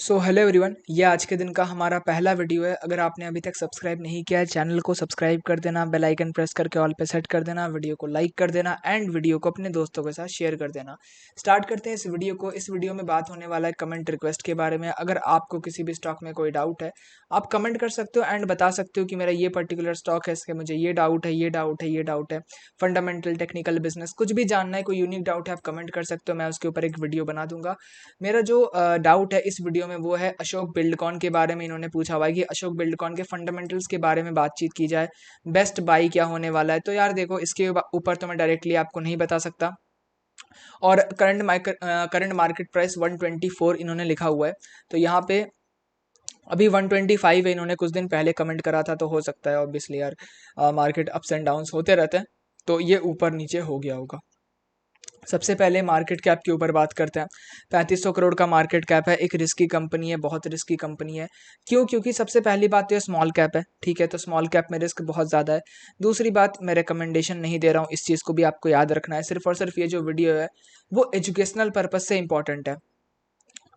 So hello everyone, ये आज के दिन का हमारा पहला वीडियो है। अगर आपने अभी तक सब्सक्राइब नहीं किया है, चैनल को सब्सक्राइब कर देना, बेल आइकन प्रेस करके ऑल पे सेट कर देना, वीडियो को लाइक कर देना एंड वीडियो को अपने दोस्तों के साथ शेयर कर देना। स्टार्ट करते हैं इस वीडियो को। इस वीडियो में बात होने वाला है कमेंट रिक्वेस्ट के बारे में। अगर आपको किसी भी स्टॉक में कोई डाउट है, आप कमेंट कर सकते हो एंड बता सकते हो कि मेरा ये पर्टिकुलर स्टॉक है, इसके मुझे ये डाउट है, ये डाउट है, ये डाउट है, फंडामेंटल, टेक्निकल, बिजनेस, कुछ भी जानना है, कोई यूनिक डाउट है, आप कमेंट कर सकते हो। मैं उसके ऊपर एक वीडियो बना दूंगा। मेरा जो डाउट है इस वीडियो में वो है अशोक बिल्डकॉन के बारे में। इन्होंने पूछा हुआ है कि अशोक बिल्डकॉन के फंडामेंटल्स के बारे में बातचीत की जाए, बेस्ट बाई क्या होने वाला है। तो यार देखो, इसके ऊपर तो मैं डायरेक्टली आपको नहीं बता सकता। और करंट मार्केट प्राइस 124 इन्होंने लिखा हुआ है। तो यहाँ पे अभी 125 है। इन्होंने कुछ दिन पहले कमेंट करा था, तो हो सकता है ऑब्वियसली यार, मार्केट अप्स एंड डाउन्स होते रहते हैं, तो ये ऊपर नीचे हो गया होगा। सबसे पहले मार्केट कैप के ऊपर बात करते हैं। 3500 करोड़ का मार्केट कैप है। एक रिस्की कंपनी है, बहुत रिस्की कंपनी है। क्यों? क्योंकि सबसे पहली बात तो ये स्मॉल कैप है, ठीक है, तो स्मॉल कैप में रिस्क बहुत ज़्यादा है। दूसरी बात, मैं रिकमेंडेशन नहीं दे रहा हूँ, इस चीज़ को भी आपको याद रखना है। सिर्फ और सिर्फ ये जो वीडियो है वो एजुकेशनल पर्पज़ से इंपॉर्टेंट है।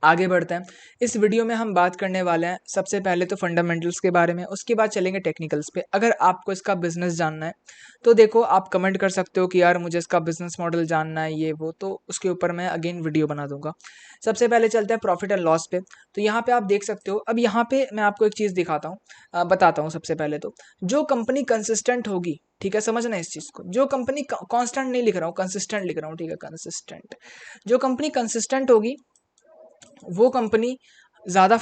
आगे बढ़ते हैं। इस वीडियो में हम बात करने वाले हैं सबसे पहले तो फंडामेंटल्स के बारे में, उसके बाद चलेंगे टेक्निकल्स पे। अगर आपको इसका बिजनेस जानना है तो देखो, आप कमेंट कर सकते हो कि यार मुझे इसका बिजनेस मॉडल जानना है, ये वो, तो उसके ऊपर मैं अगेन वीडियो बना दूंगा। सबसे पहले चलते हैं प्रॉफिट एंड लॉस पे। तो यहाँ पे आप देख सकते हो। अब यहाँ पे मैं आपको एक चीज़ दिखाता हूँ, बताता हूँ। सबसे पहले तो जो कंपनी कंसिस्टेंट होगी, ठीक है, समझना इस चीज़ को, जो कंपनी कांस्टेंट नहीं लिख रहा हूँ, कंसिस्टेंट लिख रहा हूँ, ठीक है, कंसिस्टेंट। जो कंपनी कंसिस्टेंट होगी वो कंपनी ज़्यादा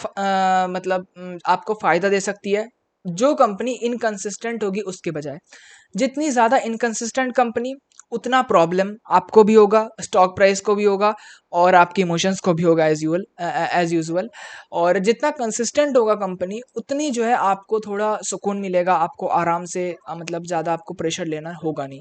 मतलब आपको फ़ायदा दे सकती है, जो कंपनी इनकंसिस्टेंट होगी उसके बजाय। जितनी ज़्यादा इनकंसिस्टेंट कंपनी, उतना प्रॉब्लम आपको भी होगा, स्टॉक प्राइस को भी होगा और आपकी इमोशंस को भी होगा एज यूजुअल। और जितना कंसिस्टेंट होगा कंपनी, उतनी जो है आपको थोड़ा सुकून मिलेगा, आपको आराम से मतलब ज़्यादा आपको प्रेशर लेना होगा नहीं।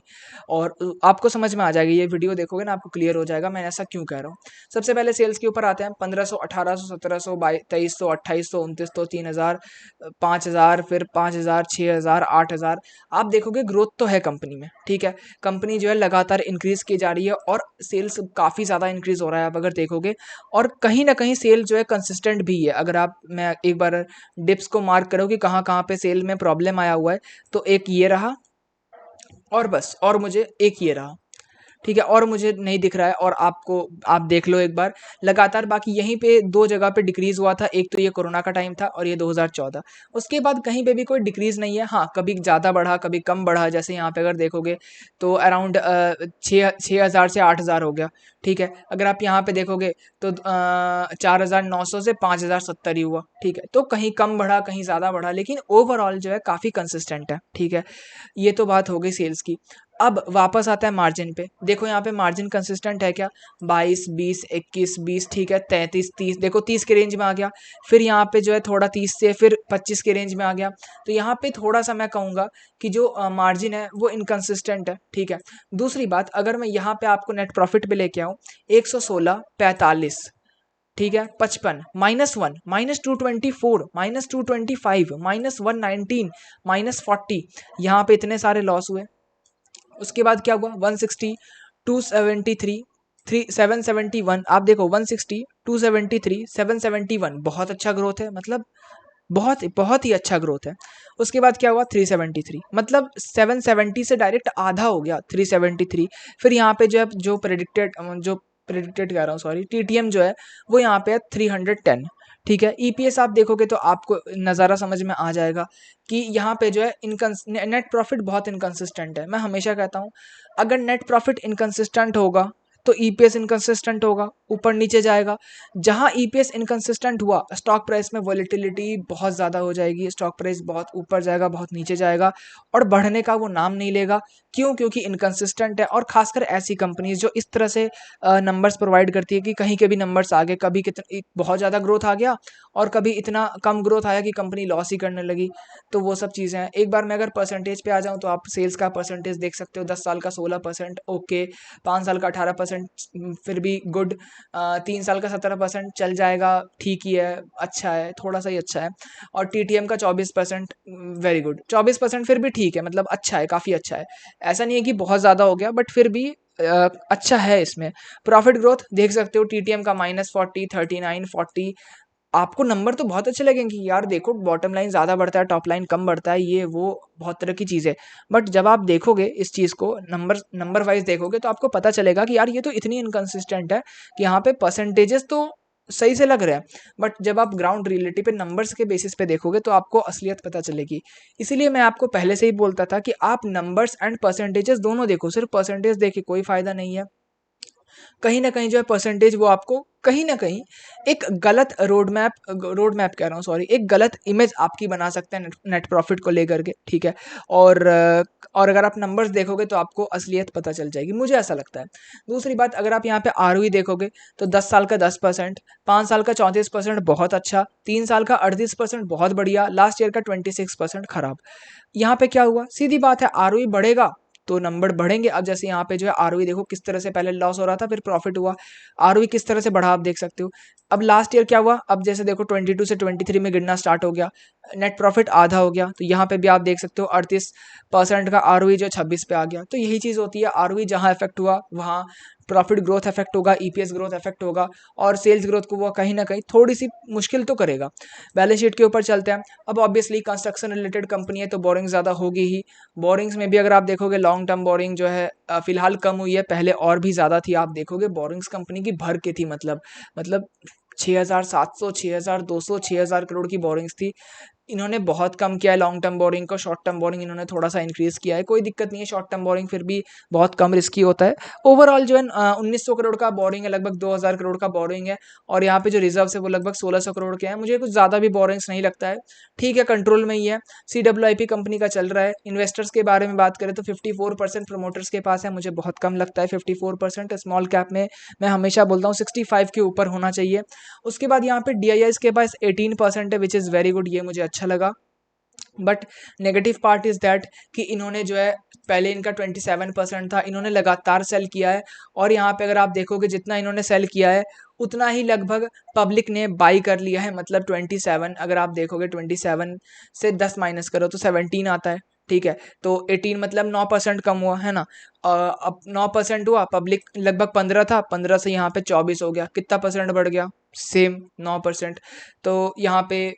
और आपको समझ में आ जाएगी, ये वीडियो देखोगे ना आपको क्लियर हो जाएगा मैं ऐसा क्यों कह रहा हूँ। सबसे पहले सेल्स के ऊपर आते हैं। 1500, 1800, 1700, 2300, 2800, 2900, 3000, 5000, फिर 5000, 6000, 8000। आप देखोगे ग्रोथ तो है कंपनी में, ठीक है, कंपनी जो है लगातार इंक्रीज की जा रही है और सेल्स काफ़ी ज़्यादा इंक्रीज हो रहा है आप अगर देखोगे। और कहीं ना कहीं सेल जो है कंसिस्टेंट भी है। अगर आप, मैं एक बार डिप्स को मार्क करो कि कहाँ कहाँ पे सेल में प्रॉब्लम आया हुआ है, तो एक ये रहा और बस, और मुझे एक ये रहा, ठीक है, और मुझे नहीं दिख रहा है। और आपको, आप देख लो एक बार लगातार। बाकी यहीं पे दो जगह पे डिक्रीज हुआ था, एक तो ये कोरोना का टाइम था और ये 2014। उसके बाद कहीं पे भी कोई डिक्रीज नहीं है। हाँ, कभी ज़्यादा बढ़ा, कभी कम बढ़ा। जैसे यहाँ पे अगर देखोगे तो अराउंड 6,000 से 8,000 हो गया, ठीक है। अगर आप यहाँ पे देखोगे तो 4,900 से 5,070 ही हुआ, ठीक है। तो कहीं कम बढ़ा, कहीं ज़्यादा बढ़ा, लेकिन ओवरऑल जो है काफ़ी कंसिस्टेंट है, ठीक है। ये तो बात हो गई सेल्स की। अब वापस आता है मार्जिन पे। देखो यहाँ पे मार्जिन कंसिस्टेंट है क्या? 22, 20, 21, 20, ठीक है, 33, 30, देखो 30 के रेंज में आ गया। फिर यहाँ पे जो है थोड़ा 30 से फिर 25 के रेंज में आ गया। तो यहाँ पे थोड़ा सा मैं कहूँगा कि जो मार्जिन है वो इनकंसिस्टेंट है, ठीक है। दूसरी बात, अगर मैं यहाँ पे आपको नेट प्रॉफिट पे लेके आऊँ, 116, 45, ठीक है, 55, -1, -224, -225, -119, -40, यहाँ पे इतने सारे लॉस हुए। उसके बाद क्या हुआ? 160, 273, 771। आप देखो 160, 273, 771, बहुत अच्छा ग्रोथ है, मतलब बहुत बहुत ही अच्छा ग्रोथ है। उसके बाद क्या हुआ? 373, मतलब 770 से डायरेक्ट आधा हो गया, 373। फिर यहाँ पे जो प्रेडिक्टेड कह रहा हूँ, सॉरी, टीटीएम जो है वो यहाँ पे है 310, ठीक है। ईपीएस आप देखोगे तो आपको नज़ारा समझ में आ जाएगा कि यहाँ पे जो है नेट प्रॉफिट बहुत इनकंसिस्टेंट है। मैं हमेशा कहता हूँ, अगर नेट प्रॉफिट इनकंसिस्टेंट होगा तो ईपीएस इनकंसिस्टेंट होगा, ऊपर नीचे जाएगा। जहां ईपीएस इनकंसिस्टेंट हुआ, स्टॉक प्राइस में वॉलेटिलिटी बहुत ज़्यादा हो जाएगी, स्टॉक प्राइस बहुत ऊपर जाएगा, बहुत नीचे जाएगा और बढ़ने का वो नाम नहीं लेगा। क्यों? क्योंकि इनकंसिस्टेंट है। और खासकर ऐसी कंपनीज जो इस तरह से नंबर्स प्रोवाइड करती है कि कहीं के भी नंबर्स आ गए, कभी कितना बहुत ज़्यादा ग्रोथ आ गया और कभी इतना कम ग्रोथ आया कि कंपनी लॉस ही करने लगी। तो वो सब चीज़ें हैं। एक बार मैं अगर परसेंटेज पे आ जाऊँ तो आप सेल्स का परसेंटेज देख सकते हो। 10 साल का 16%, ओके। 5 साल का 18%, फिर भी गुड। 3 साल का 17% चल जाएगा, ठीक ही है, अच्छा है, थोड़ा सा ही अच्छा है। और टीटीएम का 24%, वेरी गुड। 24% फिर भी ठीक है, मतलब अच्छा है, काफ़ी अच्छा है। ऐसा नहीं है कि बहुत ज़्यादा हो गया, बट फिर भी अच्छा है। इसमें प्रॉफिट ग्रोथ देख सकते हो, टीटीएम का -40, 39, 40, आपको नंबर तो बहुत अच्छे लगेंगे कि यार देखो बॉटम लाइन ज़्यादा बढ़ता है, टॉप लाइन कम बढ़ता है, ये वो बहुत तरह की चीज़ है। बट जब आप देखोगे इस चीज़ को नंबर वाइज देखोगे तो आपको पता चलेगा कि यार ये तो इतनी इनकंसिस्टेंट है कि यहाँ पे परसेंटेजेस तो सही से लग रहा है, बट जब आप ग्राउंड रियलिटी पे नंबर्स के बेसिस पे देखोगे तो आपको असलियत पता चलेगी। इसीलिए मैं आपको पहले से ही बोलता था कि आप नंबर्स एंड परसेंटेजेस दोनों देखो, सिर्फ परसेंटेज देख के कोई फायदा नहीं है। कहीं ना कहीं जो है परसेंटेज वो आपको कहीं ना कहीं एक गलत रोड मैप कह रहा हूँ सॉरी, एक गलत इमेज आपकी बना सकते हैं नेट प्रॉफिट को लेकर के, ठीक है। और अगर आप नंबर्स देखोगे तो आपको असलियत पता चल जाएगी, मुझे ऐसा लगता है। दूसरी बात, अगर आप यहाँ पे आरओई देखोगे तो 10 साल का 10%, 5 साल का 34% बहुत अच्छा, 3 साल का 38% बहुत बढ़िया, लास्ट ईयर का 26% खराब। यहाँ पे क्या हुआ, सीधी बात है, आरओई बढ़ेगा तो नंबर बढ़ेंगे। अब जैसे यहाँ पे जो है आरओई देखो किस तरह से पहले लॉस हो रहा था फिर प्रॉफिट हुआ, आरओई किस तरह से बढ़ा आप देख सकते हो। अब लास्ट ईयर क्या हुआ, अब जैसे देखो 22 से 23 में गिरना स्टार्ट हो गया, नेट प्रॉफिट आधा हो गया, तो यहाँ पे भी आप देख सकते हो 38% का आरओई जो 26 पे आ गया। तो यही चीज़ होती है, आरओई जहाँ इफेक्ट हुआ वहाँ प्रॉफिट ग्रोथ इफेक्ट होगा, ईपीएस ग्रोथ इफेक्ट होगा, और सेल्स ग्रोथ को वो कहीं ना कहीं थोड़ी सी मुश्किल तो करेगा। बैलेंस शीट के ऊपर चलते हैं। अब ऑब्वियसली कंस्ट्रक्शन रिलेटेड कंपनी है तो बोरिंग ज़्यादा होगी ही। बोरिंग्स में भी अगर आप देखोगे लॉन्ग टर्म बोरिंग जो है फिलहाल कम हुई है, पहले और भी ज़्यादा थी। आप देखोगे बोरिंग्स कंपनी की भर के थी, मतलब 6,700 6,200 6,000 करोड़ की बोरिंग्स थी। इन्होंने बहुत कम किया है लॉन्ग टर्म बोरिंग को, शॉर्ट टर्म बोरिंग इन्होंने थोड़ा सा इंक्रीज किया है, कोई दिक्कत नहीं है, शॉर्ट टर्म बोरिंग फिर भी बहुत कम रिस्की होता है। ओवरऑल जो है 1900 करोड़ का बोरिंग है, लगभग 2000 करोड़ का बोरिंग है, और यहाँ पे जो रिजर्व है वो लगभग 1600 करोड़ के हैं। मुझे कुछ ज़्यादा भी बोरिंग्स नहीं लगता है, ठीक है, कंट्रोल में ही है। CWIP कंपनी का चल रहा है। इन्वेस्टर्स के बारे में बात करें तो 54% प्रमोटर्स के पास है, मुझे बहुत कम लगता है 54%। स्मॉल कैप में मैं हमेशा बोलता हूँ 65 के ऊपर होना चाहिए। उसके बाद यहाँ पे DIIs के पास 18% है, विच इज़ वेरी गुड, ये मुझे अच्छा लगा। But negative part is that कि इन्होंने जो है पहले इनका 27% था, इन्होंने लगातार सेल किया है, और यहाँ पे अगर आप देखोगे जितना इन्होंने सेल किया है उतना ही लगभग पब्लिक ने बाई कर लिया है। मतलब 27, अगर आप देखोगे 27 से 10 माइनस करो तो 17 आता है, ठीक है। तो 18 मतलब 9% कम हुआ है ना। अब 9% हुआ, पब्लिक लगभग 15 था, 15 से यहाँ पे 24 हो गया, कितना परसेंट बढ़ गया, सेम 9%। तो यहाँ पे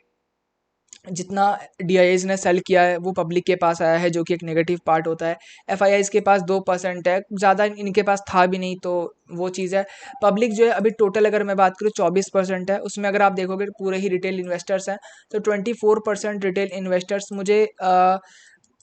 जितना DIIs ने सेल किया है वो पब्लिक के पास आया है, जो कि एक नेगेटिव पार्ट होता है। FIIs के पास 2% है, ज़्यादा इनके पास था भी नहीं, तो वो चीज़ है। पब्लिक जो है अभी टोटल अगर मैं बात करूँ 24% है, उसमें अगर आप देखोगे पूरे ही रिटेल इन्वेस्टर्स हैं, तो 24% रिटेल इन्वेस्टर्स मुझे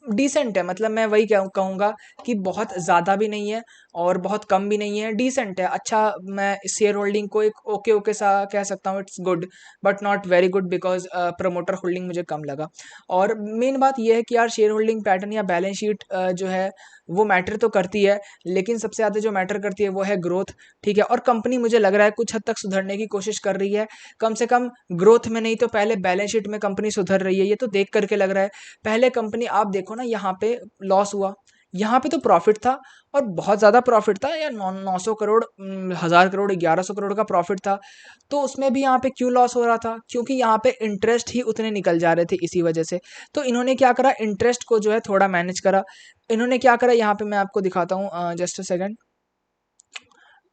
डिसेंट है। मतलब मैं वही कहूँगा कि बहुत ज़्यादा भी नहीं है और बहुत कम भी नहीं है, डिसेंट है, अच्छा। मैं शेयर होल्डिंग को एक ओके ओके सा कह सकता हूँ, it's good but not very good, because promoter holding मुझे कम लगा। और मेन बात यह है कि यार शेयर होल्डिंग पैटर्न या बैलेंस शीट जो है वो मैटर तो करती है, लेकिन सबसे ज़्यादा जो मैटर करती है वो है ग्रोथ, ठीक है। और कंपनी मुझे लग रहा है कुछ हद तक सुधरने की कोशिश कर रही है, कम से कम ग्रोथ में नहीं तो पहले बैलेंस शीट में कंपनी सुधर रही है, ये तो देख करके लग रहा है। पहले कंपनी आप देखो ना, यहाँ पे लॉस हुआ, यहाँ पे तो प्रॉफिट था, और बहुत ज़्यादा प्रॉफिट था यार, 900 करोड़, 1000 करोड़, 1100 करोड़ का प्रॉफिट था। तो उसमें भी यहाँ पे क्यों लॉस हो रहा था, क्योंकि यहाँ पे इंटरेस्ट ही उतने निकल जा रहे थे, इसी वजह से। तो इन्होंने क्या करा, इंटरेस्ट को जो है थोड़ा मैनेज करा। इन्होंने क्या करा, यहाँ पे मैं आपको दिखाता हूँ, जस्ट अ सेकेंड।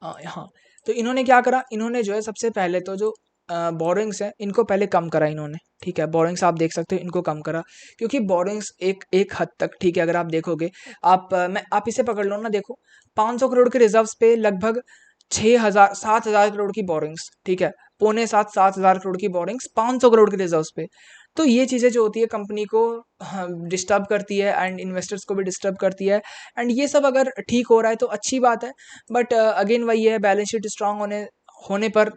हाँ, तो इन्होंने क्या करा, इन्होंने जो है सबसे पहले तो जो बोरिंग्स है इनको पहले कम करा इन्होंने, ठीक है। बोरिंग्स आप देख सकते हो, इनको कम करा, क्योंकि बोरिंग्स एक एक हद तक ठीक है। अगर आप देखोगे, आप इसे पकड़ लो ना, देखो 500 करोड़ के रिजर्व्स पे लगभग 6,000 7,000 करोड़ की बोरिंग्स, ठीक है। पौने 7,000 करोड़ की बोरिंग्स 500 करोड़ के रिजर्व्स पे। तो ये चीज़ें जो होती है कंपनी को डिस्टर्ब करती है, एंड इन्वेस्टर्स को भी डिस्टर्ब करती है। एंड ये सब अगर ठीक हो रहा है तो अच्छी बात है, बट अगेन वही है, बैलेंस शीट स्ट्रांग होने पर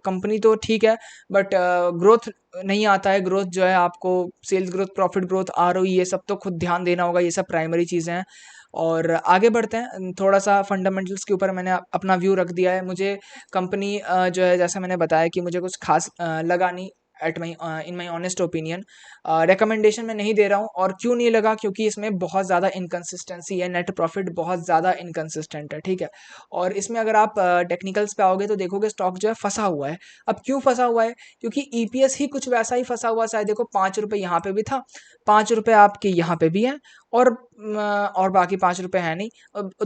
कंपनी तो ठीक है, बट ग्रोथ नहीं आता है। ग्रोथ जो है आपको sales growth, profit growth, ROE, ये सब तो खुद ध्यान देना होगा, ये सब प्राइमरी चीज़ें हैं। और आगे बढ़ते हैं, थोड़ा सा फंडामेंटल्स के ऊपर मैंने अपना व्यू रख दिया है। मुझे कंपनी जो है, जैसा मैंने बताया कि मुझे कुछ खास लगा नहीं, इन माई ऑनेस्ट ओपिनियन। रिकमेंडेशन मैं नहीं दे रहा हूँ, और क्यों नहीं लगा, क्योंकि इसमें बहुत ज़्यादा इनकन्सिस्टेंसी है, नेट प्रॉफिट बहुत ज़्यादा इनकन्सिस्टेंट है, ठीक है। और इसमें अगर आप टेक्निकल्स पे आओगे तो देखोगे स्टॉक जो है फंसा हुआ है। अब क्यों फंसा हुआ है, क्योंकि ईपीएस ही कुछ वैसा ही फंसा हुआ है। शायद देखो 5 रुपये यहाँ पे भी था, 5 रुपये आपके यहाँ पे भी है, और बाकी 5 रुपये है नहीं,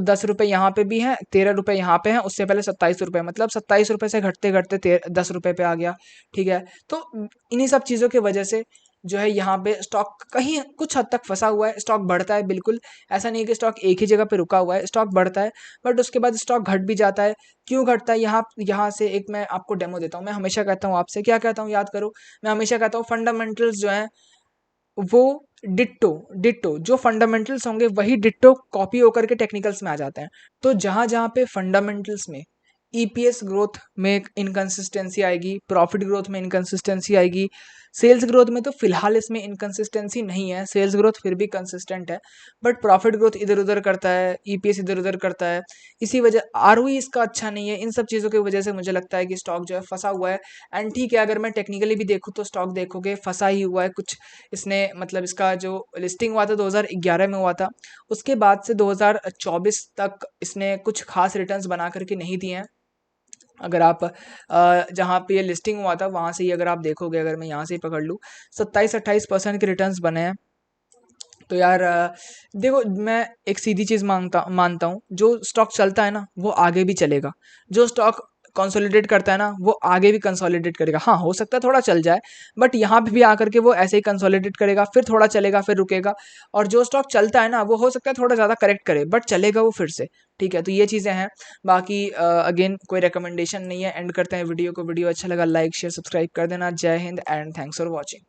10 रुपये यहाँ पे भी हैं, 13 रुपये यहाँ पे हैं, उससे पहले 27 रुपये, मतलब 27 रुपये से घटते घटते 10 रुपये पे आ गया। ठीक है, तो इन्हीं सब चीज़ों की वजह से जो है यहाँ पे स्टॉक कहीं कुछ हद तक फंसा हुआ है। स्टॉक बढ़ता है, बिल्कुल ऐसा नहीं है कि स्टॉक एक ही जगह पे रुका हुआ है, स्टॉक बढ़ता है बट उसके बाद स्टॉक घट भी जाता है। क्यों घटता है, यहाँ से एक मैं आपको डेमो देता हूँ। मैं हमेशा कहता हूँ आपसे, क्या कहता हूँ याद करो, मैं हमेशा कहता हूँ फंडामेंटल्स जो है वो डिट्टो डिट्टो जो फंडामेंटल्स होंगे वही डिट्टो कॉपी होकर के टेक्निकल्स में आ जाते हैं। तो जहां जहां पे फंडामेंटल्स में ईपीएस ग्रोथ में इनकंसिस्टेंसी आएगी, प्रॉफिट ग्रोथ में इनकंसिस्टेंसी आएगी, सेल्स ग्रोथ में तो फिलहाल इसमें इनकंसिस्टेंसी नहीं है, सेल्स ग्रोथ फिर भी कंसिस्टेंट है, बट प्रॉफिट ग्रोथ इधर उधर करता है, ईपीएस इधर उधर करता है, इसी वजह आरओई इसका अच्छा नहीं है। इन सब चीज़ों की वजह से मुझे लगता है कि स्टॉक जो है फंसा हुआ है। एंड ठीक है, अगर मैं टेक्निकली भी देखूँ तो स्टॉक देखोगे फंसा ही हुआ है कुछ। इसने मतलब इसका जो लिस्टिंग हुआ था 2011 में हुआ था, उसके बाद से 2024 तक इसने कुछ खास रिटर्न्स बना करके नहीं दिए हैं। अगर आप जहाँ पे ये लिस्टिंग हुआ था वहाँ से ही अगर आप देखोगे, अगर मैं यहाँ से ही पकड़ लूँ, 27-28% के रिटर्न्स बने हैं। तो यार देखो, मैं एक सीधी चीज़ मानता हूँ, जो स्टॉक चलता है ना वो आगे भी चलेगा, जो स्टॉक कंसोलिडेट करता है ना वो आगे भी कंसोलिडेट करेगा। हाँ, हो सकता है थोड़ा चल जाए, बट यहाँ पे भी आकर के वो ऐसे ही कंसोलिडेट करेगा, फिर थोड़ा चलेगा, फिर रुकेगा। और जो स्टॉक चलता है ना वो हो सकता है थोड़ा ज़्यादा करेक्ट करे, बट चलेगा वो फिर से। ठीक है, तो ये चीज़ें हैं। बाकी अगेन कोई रिकमेंडेशन नहीं है, एंड करते हैं वीडियो को। वीडियो अच्छा लगा लाइक शेयर सब्सक्राइब कर देना। जय Hind and thanks for watching.